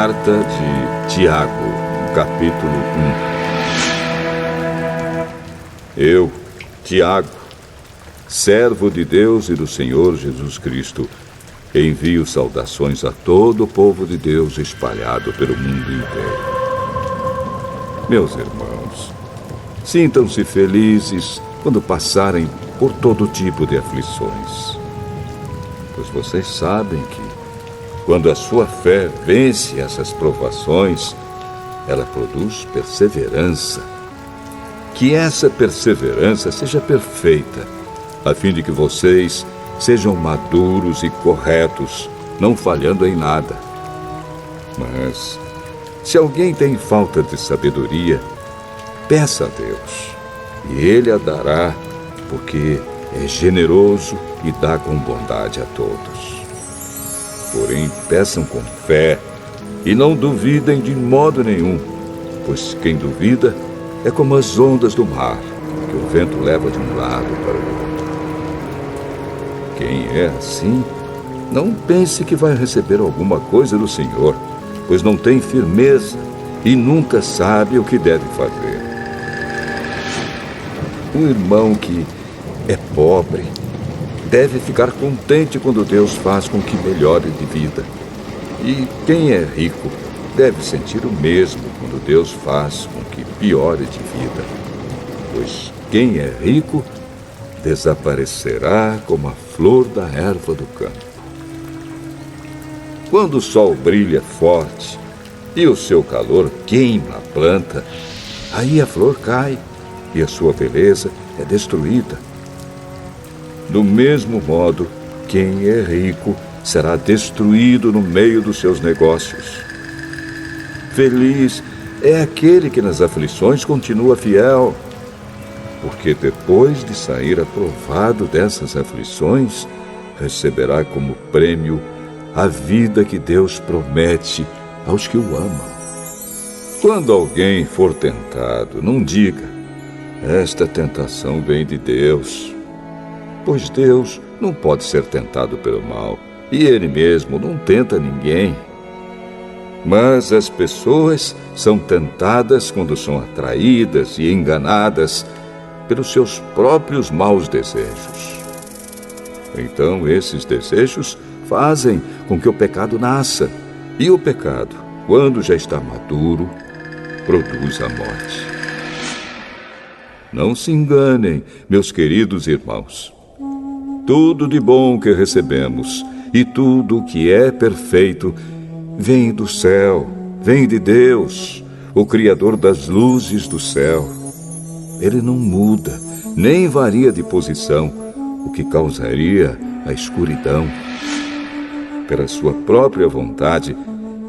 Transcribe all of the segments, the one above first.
Carta de Tiago, capítulo 1. Eu, Tiago, servo de Deus e do Senhor Jesus Cristo, envio saudações a todo o povo de Deus espalhado pelo mundo inteiro. Meus irmãos, sintam-se felizes quando passarem por todo tipo de aflições, pois vocês sabem que, quando a sua fé vence essas provações, ela produz perseverança. Que essa perseverança seja perfeita, a fim de que vocês sejam maduros e corretos, não falhando em nada. Mas, se alguém tem falta de sabedoria, peça a Deus, e Ele a dará, porque é generoso e dá com bondade a todos. Porém, peçam com fé e não duvidem de modo nenhum, pois quem duvida é como as ondas do mar, que o vento leva de um lado para o outro. Quem é assim, não pense que vai receber alguma coisa do Senhor, pois não tem firmeza e nunca sabe o que deve fazer. Um irmão que é pobre deve ficar contente quando Deus faz com que melhore de vida. E quem é rico deve sentir o mesmo quando Deus faz com que piore de vida. Pois quem é rico desaparecerá como a flor da erva do campo. Quando o sol brilha forte e o seu calor queima a planta, aí a flor cai e a sua beleza é destruída. Do mesmo modo, quem é rico será destruído no meio dos seus negócios. Feliz é aquele que nas aflições continua fiel, porque depois de sair aprovado dessas aflições, receberá como prêmio a vida que Deus promete aos que o amam. Quando alguém for tentado, não diga: esta tentação vem de Deus. Pois Deus não pode ser tentado pelo mal, e Ele mesmo não tenta ninguém. Mas as pessoas são tentadas quando são atraídas e enganadas pelos seus próprios maus desejos. Então esses desejos fazem com que o pecado nasça, e o pecado, quando já está maduro, produz a morte. Não se enganem, meus queridos irmãos. Tudo de bom que recebemos e tudo que é perfeito vem do céu, vem de Deus, o Criador das luzes do céu. Ele não muda, nem varia de posição, o que causaria a escuridão. Pela sua própria vontade,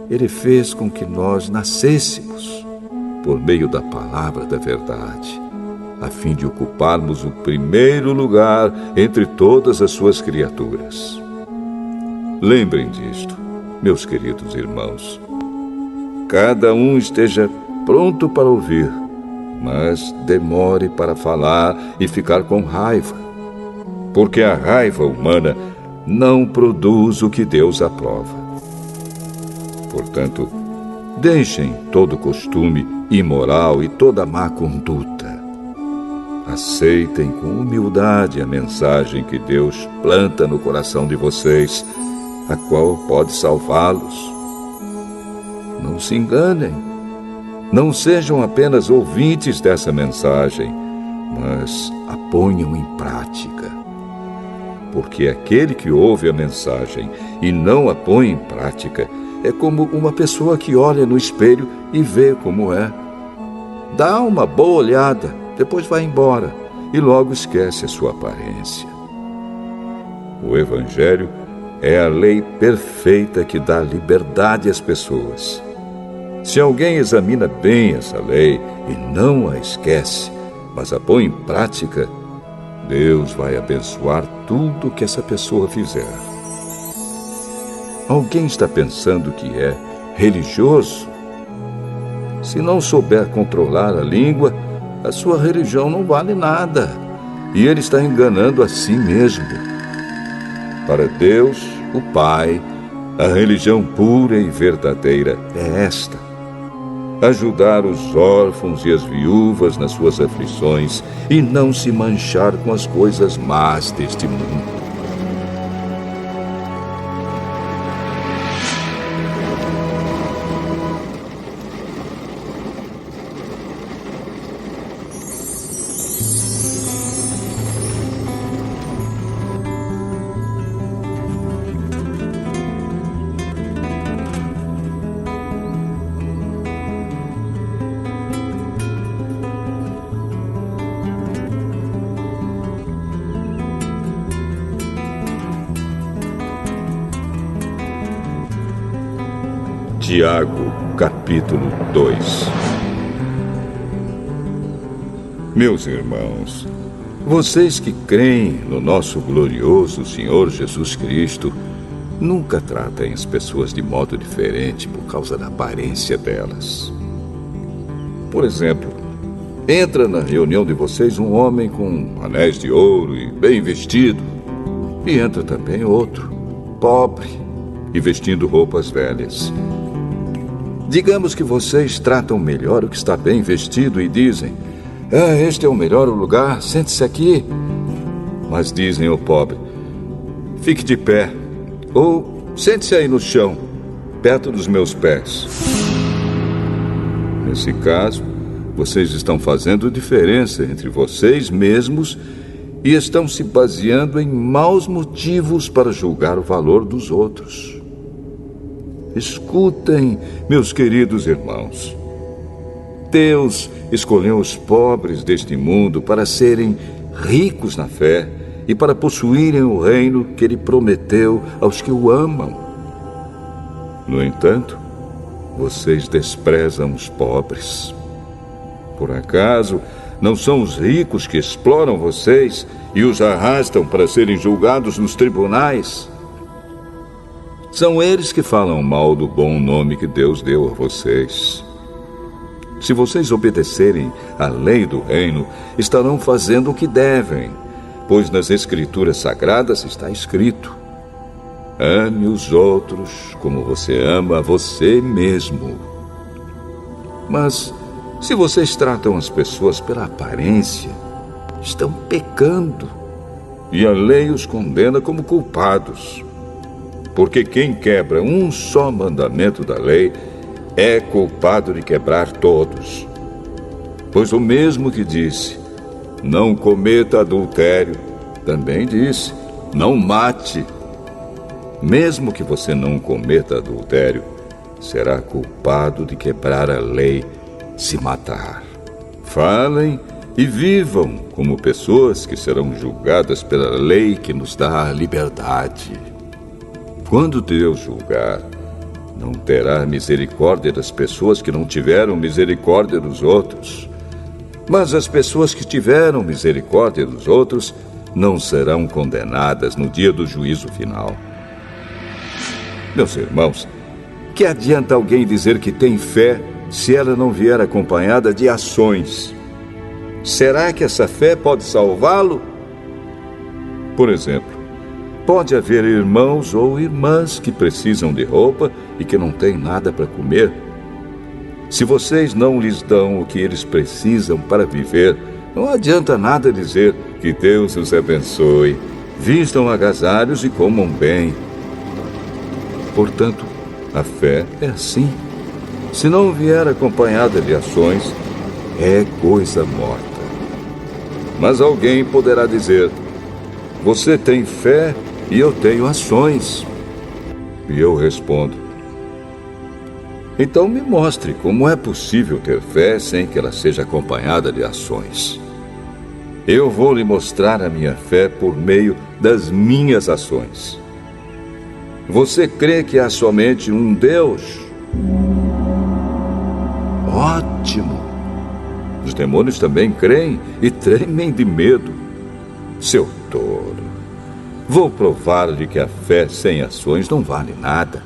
Ele fez com que nós nascêssemos por meio da palavra da verdade, a fim de ocuparmos o primeiro lugar entre todas as suas criaturas. Lembrem disto, meus queridos irmãos. Cada um esteja pronto para ouvir, mas demore para falar e ficar com raiva, porque a raiva humana não produz o que Deus aprova. Portanto, deixem todo costume imoral e toda má conduta. Aceitem com humildade a mensagem que Deus planta no coração de vocês, a qual pode salvá-los. Não se enganem. Não sejam apenas ouvintes dessa mensagem, mas a ponham em prática. Porque aquele que ouve a mensagem e não a põe em prática é como uma pessoa que olha no espelho e vê como é. Dá uma boa olhada, depois vai embora e logo esquece a sua aparência. O Evangelho é a lei perfeita que dá liberdade às pessoas. Se alguém examina bem essa lei e não a esquece, mas a põe em prática, Deus vai abençoar tudo que essa pessoa fizer. Alguém está pensando que é religioso? Se não souber controlar a língua, a sua religião não vale nada, e ele está enganando a si mesmo. Para Deus, o Pai, A religião pura e verdadeira é esta: ajudar os órfãos e as viúvas nas suas aflições e não se manchar com as coisas más deste mundo. Tiago, capítulo 2. Meus irmãos, vocês que creem no nosso glorioso Senhor Jesus Cristo, nunca tratem as pessoas de modo diferente por causa da aparência delas. Por exemplo, entra na reunião de vocês um homem com anéis de ouro e bem vestido, e entra também outro, pobre e vestindo roupas velhas. Digamos que vocês tratam melhor o que está bem vestido e dizem: este é o melhor lugar, sente-se aqui. Mas dizem ao pobre: fique de pé, ou sente-se aí no chão, perto dos meus pés. Nesse caso, vocês estão fazendo diferença entre vocês mesmos e estão se baseando em maus motivos para julgar o valor dos outros. Escutem, meus queridos irmãos. Deus escolheu os pobres deste mundo para serem ricos na fé e para possuírem o reino que Ele prometeu aos que o amam. No entanto, vocês desprezam os pobres. Por acaso, não são os ricos que exploram vocês e os arrastam para serem julgados nos tribunais? São eles que falam mal do bom nome que Deus deu a vocês. Se vocês obedecerem à lei do reino, estarão fazendo o que devem, pois nas Escrituras Sagradas está escrito: ame os outros como você ama a você mesmo. Mas, se vocês tratam as pessoas pela aparência, estão pecando, e a lei os condena como culpados. Porque quem quebra um só mandamento da lei é culpado de quebrar todos. Pois o mesmo que disse: não cometa adultério, também disse: não mate. Mesmo que você não cometa adultério, será culpado de quebrar a lei se matar. Falem e vivam como pessoas que serão julgadas pela lei que nos dá a liberdade. Quando Deus julgar, não terá misericórdia das pessoas que não tiveram misericórdia dos outros. Mas as pessoas que tiveram misericórdia dos outros não serão condenadas no dia do juízo final. Meus irmãos, que adianta alguém dizer que tem fé se ela não vier acompanhada de ações? Será que essa fé pode salvá-lo? Por exemplo, pode haver irmãos ou irmãs que precisam de roupa e que não têm nada para comer. Se vocês não lhes dão o que eles precisam para viver, não adianta nada dizer que Deus os abençoe. Vistam agasalhos e comam bem. Portanto, a fé é assim. Se não vier acompanhada de ações, é coisa morta. Mas alguém poderá dizer: você tem fé e eu tenho ações. E eu respondo: então me mostre como é possível ter fé sem que ela seja acompanhada de ações. Eu vou lhe mostrar a minha fé por meio das minhas ações. Você crê que há somente um Deus? Ótimo! Os demônios também creem e tremem de medo. Seu tolo! Vou provar-lhe que a fé sem ações não vale nada.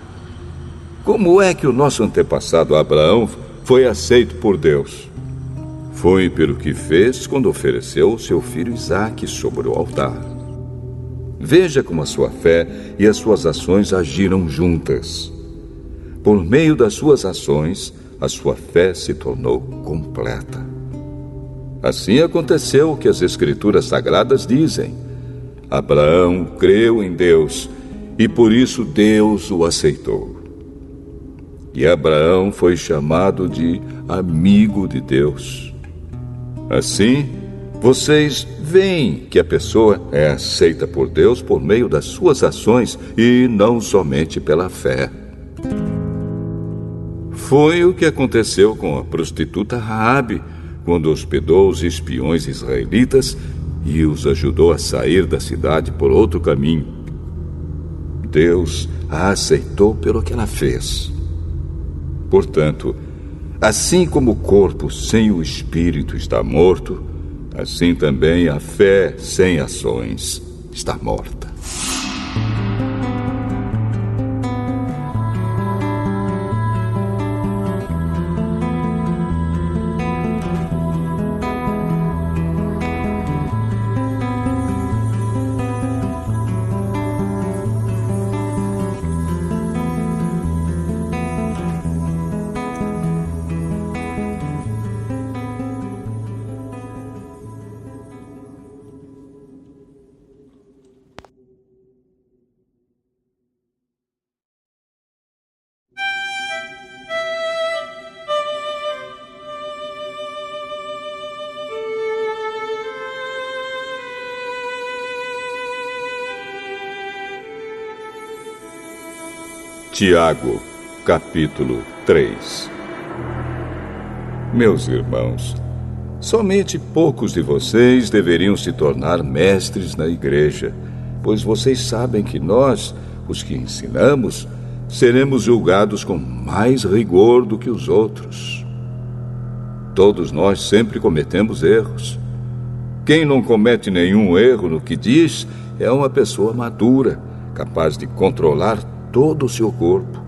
Como é que o nosso antepassado Abraão foi aceito por Deus? Foi pelo que fez quando ofereceu seu filho Isaque sobre o altar. Veja como a sua fé e as suas ações agiram juntas. Por meio das suas ações, a sua fé se tornou completa. Assim aconteceu o que as Escrituras Sagradas dizem. Abraão creu em Deus e por isso Deus o aceitou. E Abraão foi chamado de amigo de Deus. Assim, vocês veem que a pessoa é aceita por Deus por meio das suas ações e não somente pela fé. Foi o que aconteceu com a prostituta Raabe, quando hospedou os espiões israelitas e os ajudou a sair da cidade por outro caminho. Deus a aceitou pelo que ela fez. Portanto, assim como o corpo sem o espírito está morto, assim também a fé sem ações está morta. Tiago, capítulo 3. Meus irmãos, somente poucos de vocês deveriam se tornar mestres na igreja, pois vocês sabem que nós, os que ensinamos, seremos julgados com mais rigor do que os outros. Todos nós sempre cometemos erros. Quem não comete nenhum erro no que diz é uma pessoa madura, capaz de controlar todo o seu corpo.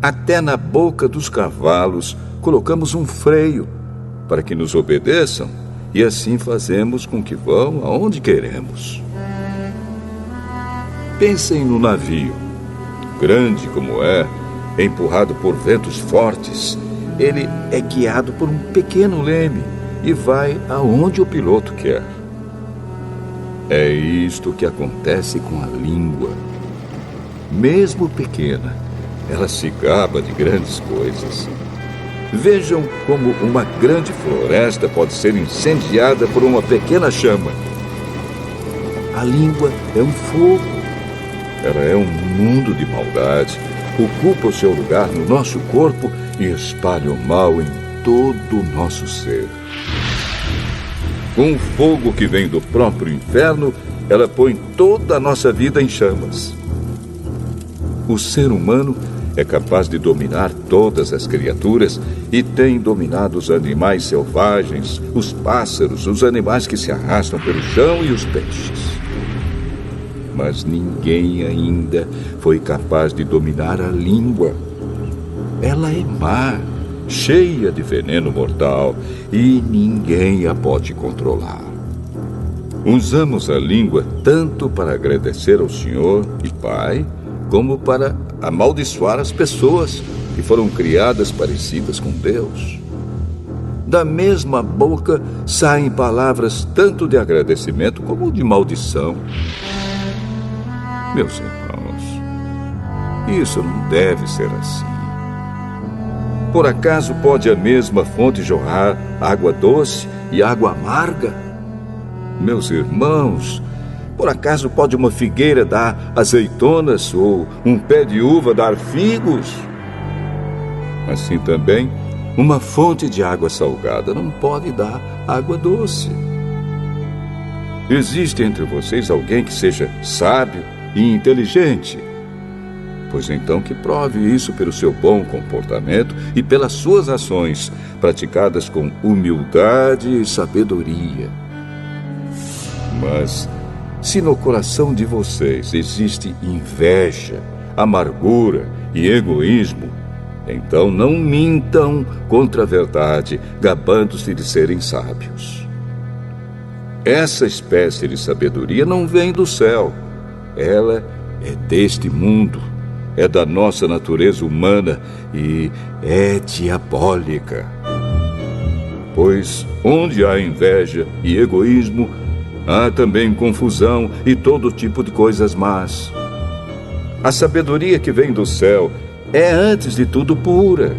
Até na boca dos cavalos colocamos um freio para que nos obedeçam e assim fazemos com que vão aonde queremos. Pensem no navio. Grande como é, empurrado por ventos fortes, ele é guiado por um pequeno leme e vai aonde o piloto quer. É isto que acontece com a língua. Mesmo pequena, ela se gaba de grandes coisas. Vejam como uma grande floresta pode ser incendiada por uma pequena chama. A língua é um fogo. Ela é um mundo de maldade, ocupa o seu lugar no nosso corpo e espalha o mal em todo o nosso ser. Com o fogo que vem do próprio inferno, ela põe toda a nossa vida em chamas. O ser humano é capaz de dominar todas as criaturas e tem dominado os animais selvagens, os pássaros, os animais que se arrastam pelo chão e os peixes. Mas ninguém ainda foi capaz de dominar a língua. Ela é má, cheia de veneno mortal e ninguém a pode controlar. Usamos a língua tanto para agradecer ao Senhor e Pai, como para amaldiçoar as pessoas que foram criadas parecidas com Deus. Da mesma boca saem palavras tanto de agradecimento como de maldição. Meus irmãos, isso não deve ser assim. Por acaso pode a mesma fonte jorrar água doce e água amarga? Meus irmãos, por acaso pode uma figueira dar azeitonas ou um pé de uva dar figos? Assim também, uma fonte de água salgada não pode dar água doce. Existe entre vocês alguém que seja sábio e inteligente? Pois então que prove isso pelo seu bom comportamento e pelas suas ações, praticadas com humildade e sabedoria. Mas se no coração de vocês existe inveja, amargura e egoísmo, então não mintam contra a verdade, gabando-se de serem sábios. Essa espécie de sabedoria não vem do céu, ela é deste mundo, é da nossa natureza humana e é diabólica. Pois onde há inveja e egoísmo, há também confusão e todo tipo de coisas más. A sabedoria que vem do céu é, antes de tudo, pura,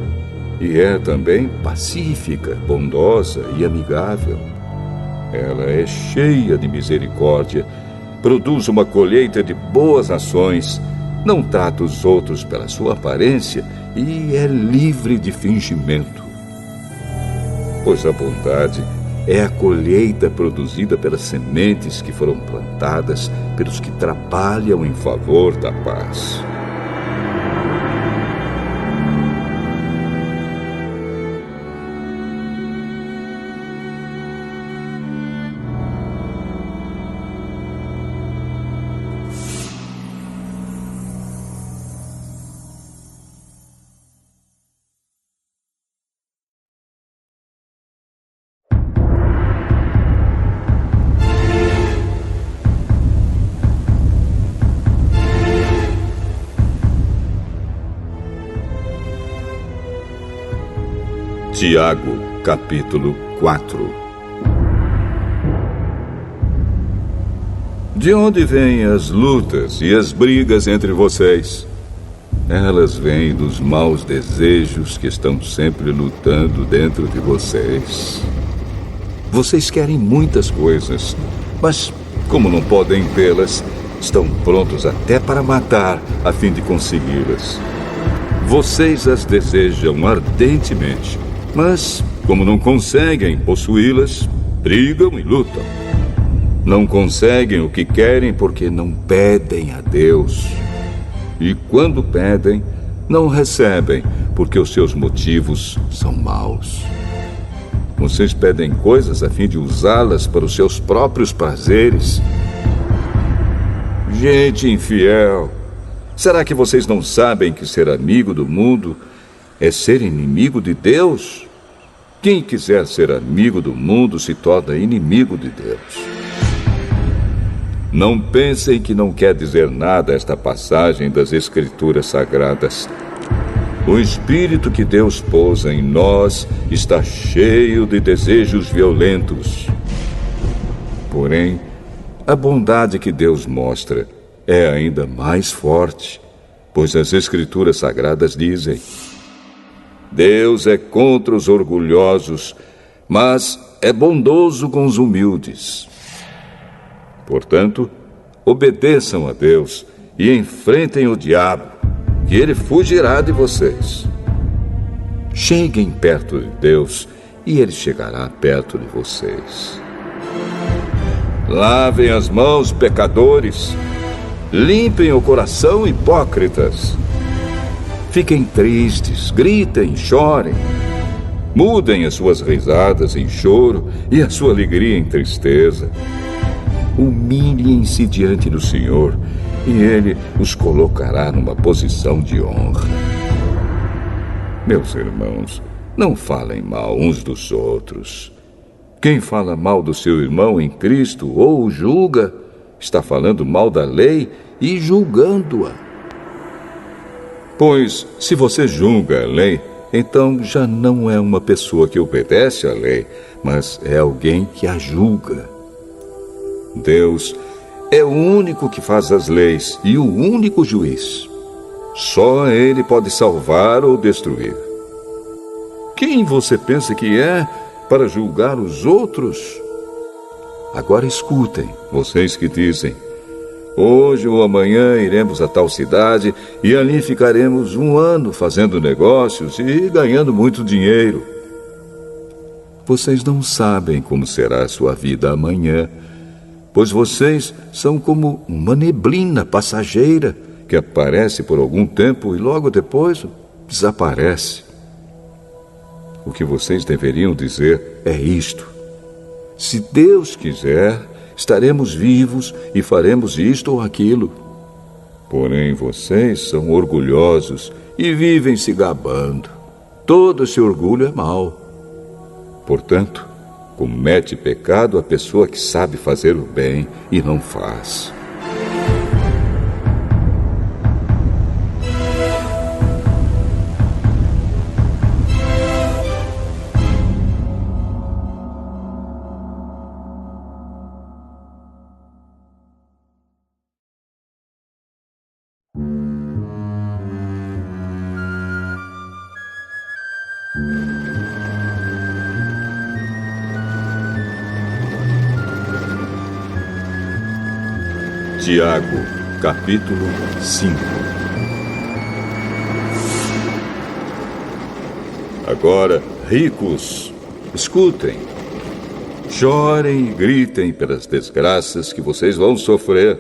e é também pacífica, bondosa e amigável. Ela é cheia de misericórdia, produz uma colheita de boas ações, não trata os outros pela sua aparência e é livre de fingimento. Pois a bondade é a colheita produzida pelas sementes que foram plantadas pelos que trabalham em favor da paz. Tiago, capítulo 4. De onde vêm as lutas e as brigas entre vocês? Elas vêm dos maus desejos que estão sempre lutando dentro de vocês. Vocês querem muitas coisas, mas como não podem tê-las, estão prontos até para matar a fim de consegui-las. Vocês as desejam ardentemente, mas, como não conseguem possuí-las, brigam e lutam. Não conseguem o que querem porque não pedem a Deus. E quando pedem, não recebem porque os seus motivos são maus. Vocês pedem coisas a fim de usá-las para os seus próprios prazeres. Gente infiel, será que vocês não sabem que ser amigo do mundo é ser inimigo de Deus? Quem quiser ser amigo do mundo se torna inimigo de Deus. Não pensem que não quer dizer nada esta passagem das Escrituras Sagradas. O Espírito que Deus pôs em nós está cheio de desejos violentos. Porém, a bondade que Deus mostra é ainda mais forte, pois as Escrituras Sagradas dizem: Deus é contra os orgulhosos, mas é bondoso com os humildes. Portanto, obedeçam a Deus e enfrentem o diabo, que ele fugirá de vocês. Cheguem perto de Deus e ele chegará perto de vocês. Lavem as mãos, pecadores. Limpem o coração, hipócritas. Fiquem tristes, gritem, chorem. Mudem as suas risadas em choro e a sua alegria em tristeza. Humilhem-se diante do Senhor e Ele os colocará numa posição de honra. Meus irmãos, não falem mal uns dos outros. Quem fala mal do seu irmão em Cristo ou o julga, está falando mal da lei e julgando-a. Pois, se você julga a lei, então já não é uma pessoa que obedece à lei, mas é alguém que a julga. Deus é o único que faz as leis e o único juiz. Só Ele pode salvar ou destruir. Quem você pensa que é para julgar os outros? Agora escutem, vocês que dizem: hoje ou amanhã iremos a tal cidade e ali ficaremos 1 ano fazendo negócios e ganhando muito dinheiro. Vocês não sabem como será a sua vida amanhã, pois vocês são como uma neblina passageira que aparece por algum tempo e logo depois desaparece. O que vocês deveriam dizer é isto: se Deus quiser, estaremos vivos e faremos isto ou aquilo. Porém, vocês são orgulhosos e vivem se gabando. Todo esse orgulho é mau. Portanto, comete pecado a pessoa que sabe fazer o bem e não faz. Tiago, capítulo 5. Agora, ricos, escutem. Chorem e gritem pelas desgraças que vocês vão sofrer.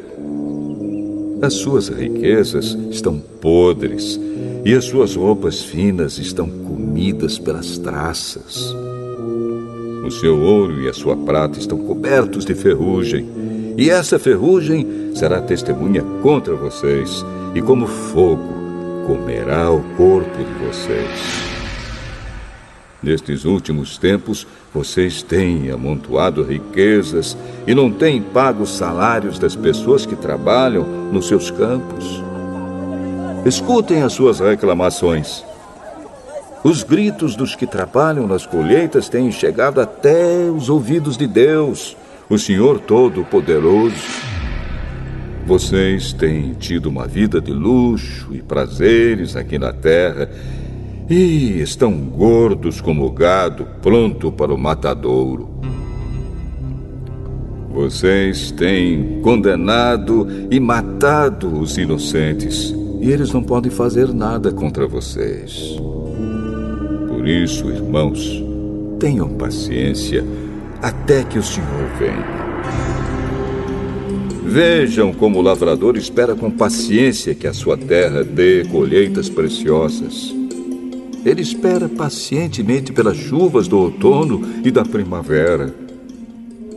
As suas riquezas estão podres e as suas roupas finas estão comidas pelas traças. O seu ouro e a sua prata estão cobertos de ferrugem, e essa ferrugem será testemunha contra vocês, e como fogo comerá o corpo de vocês. Nestes últimos tempos, vocês têm amontoado riquezas e não têm pago os salários das pessoas que trabalham nos seus campos. Escutem as suas reclamações. Os gritos dos que trabalham nas colheitas têm chegado até os ouvidos de Deus, o Senhor Todo-Poderoso. Vocês têm tido uma vida de luxo e prazeres aqui na terra e estão gordos como gado, pronto para o matadouro. Vocês têm condenado e matado os inocentes, e eles não podem fazer nada contra vocês. Por isso, irmãos, tenham paciência até que o Senhor venha. Vejam como o lavrador espera com paciência que a sua terra dê colheitas preciosas. Ele espera pacientemente pelas chuvas do outono e da primavera.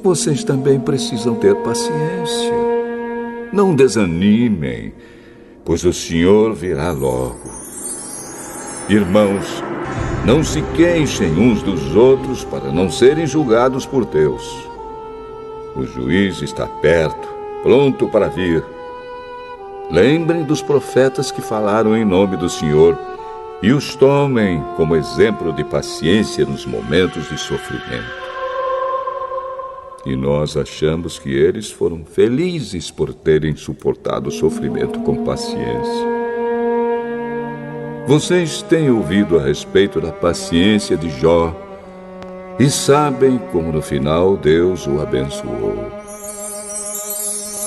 Vocês também precisam ter paciência. Não desanimem, pois o Senhor virá logo. Irmãos, não se queixem uns dos outros para não serem julgados por Deus. O juiz está perto, pronto para vir. Lembrem dos profetas que falaram em nome do Senhor e os tomem como exemplo de paciência nos momentos de sofrimento. E nós achamos que eles foram felizes por terem suportado o sofrimento com paciência. Vocês têm ouvido a respeito da paciência de Jó e sabem como no final Deus o abençoou.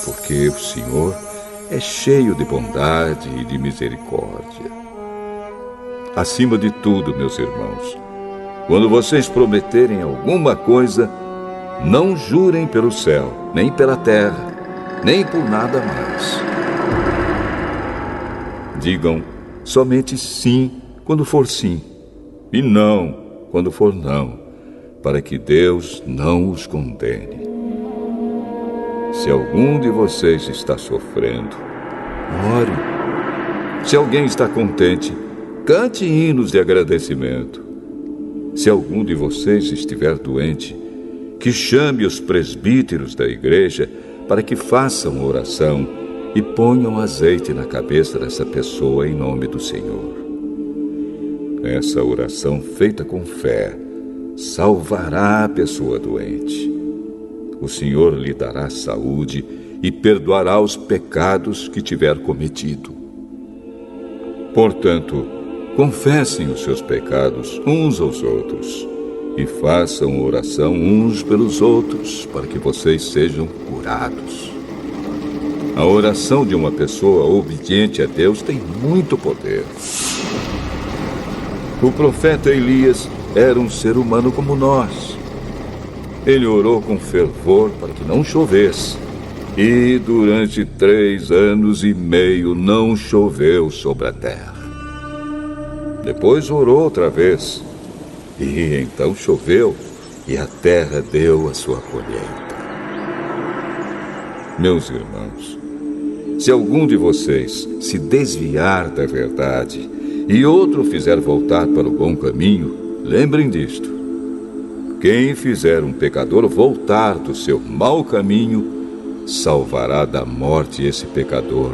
Porque o Senhor é cheio de bondade e de misericórdia. Acima de tudo, meus irmãos, quando vocês prometerem alguma coisa, não jurem pelo céu, nem pela terra, nem por nada mais. Digam somente sim quando for sim, e não quando for não, para que Deus não os condene. Se algum de vocês está sofrendo, ore. Se alguém está contente, cante hinos de agradecimento. Se algum de vocês estiver doente, que chame os presbíteros da igreja para que façam oração e ponham azeite na cabeça dessa pessoa em nome do Senhor. Essa oração feita com fé salvará a pessoa doente. O Senhor lhe dará saúde e perdoará os pecados que tiver cometido. Portanto, confessem os seus pecados uns aos outros e façam oração uns pelos outros para que vocês sejam curados. A oração de uma pessoa obediente a Deus tem muito poder. O profeta Elias era um ser humano como nós. Ele orou com fervor para que não chovesse. E durante 3 anos e meio não choveu sobre a terra. Depois orou outra vez. E então choveu e a terra deu a sua colheita. Meus irmãos, se algum de vocês se desviar da verdade e outro fizer voltar para o bom caminho, lembrem disto. Quem fizer um pecador voltar do seu mau caminho, salvará da morte esse pecador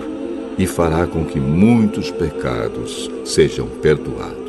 e fará com que muitos pecados sejam perdoados.